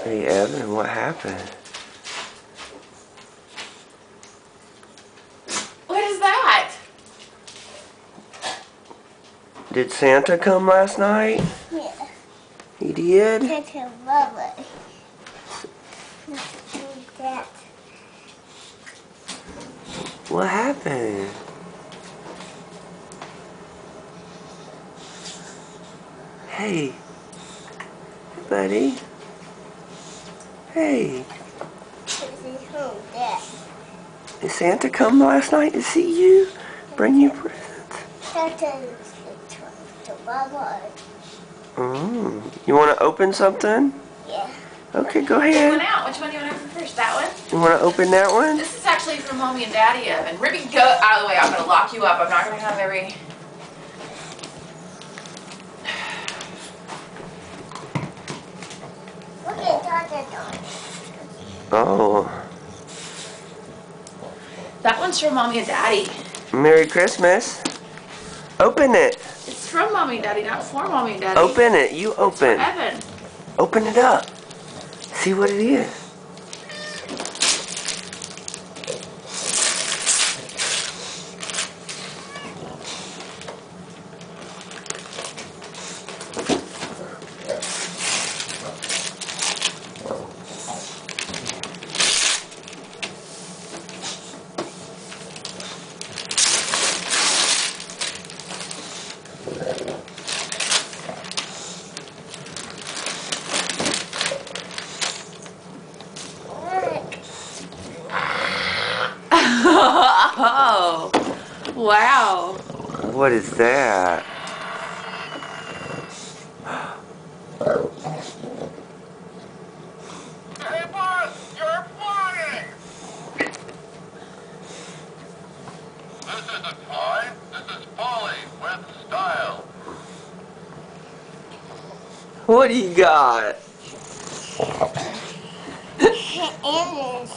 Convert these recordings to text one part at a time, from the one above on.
Hey, Evan, what happened? What is that? Did Santa come last night? Yeah. He did? Santa Baba. That. What happened? Hey. Hey, buddy. Hey. This is home, Dad. Did Santa come last night to see you? Bring you presents? Santa is the Baba. You want to open something? Yeah. Okay, go Pick one ahead. out. Which one do you want to open first? That one? You want to open that one? This is actually from Mommy and Daddy, Evan. Ribby, go out of the way. I'm going to lock you up. I'm not going to have every... Look at Tata. Oh. That one's from Mommy and Daddy. Merry Christmas. Open it. It's from Mommy and Daddy, not for Mommy and Daddy. Open it. You It's open. for Evan. Open it up. See what it is. Oh, wow. What is that? Hey, boss, you're flying! This isn't fine. This is Polly with style. What do you got? And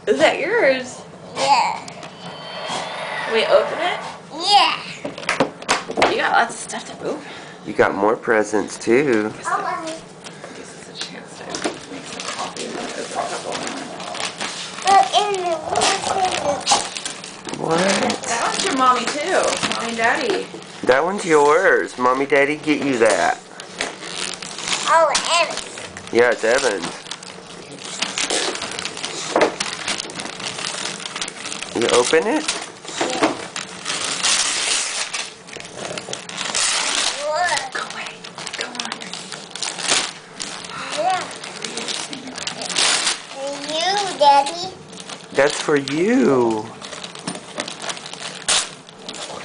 Is that yours? yeah. We open it? Yeah. You got lots of stuff to open. You got more presents too. Oh, This is a chance to make some coffee and then open a couple. look in the What? That one's from Mommy too. Mommy and Daddy. That one's yours. Mommy, Daddy, get you that. Oh, and Yeah, it's Evan's. You open it? look. Go away. Go on. Yeah. And you, Daddy. That's for you.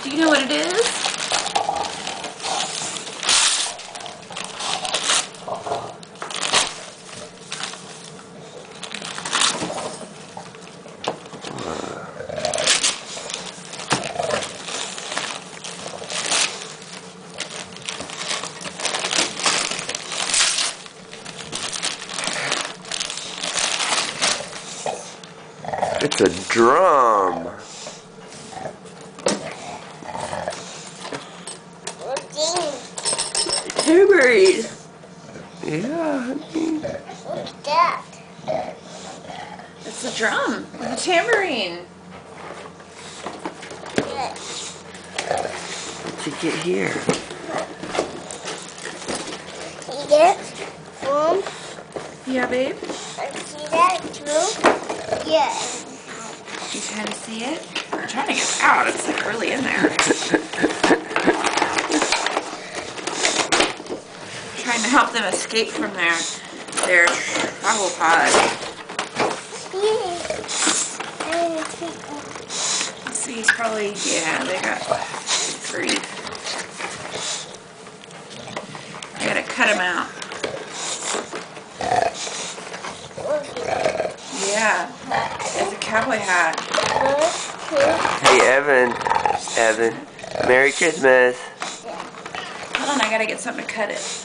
Do you know what it is? It's a drum. Looking. Tambourine. Yeah, honey. What's that? It's a drum with a tambourine. Good. What'd you get here? See that? Boom. Yeah, babe? See that too? Yeah. You trying to see it? I'm trying to get it out. It's like really in there. Trying to help them escape from their travel pod. Let's see, he's probably, yeah, they got grief. I gotta cut him out. Yeah, it's a cowboy hat. Hey, Evan. Evan. Merry Christmas. Hold on, I gotta get something to cut it.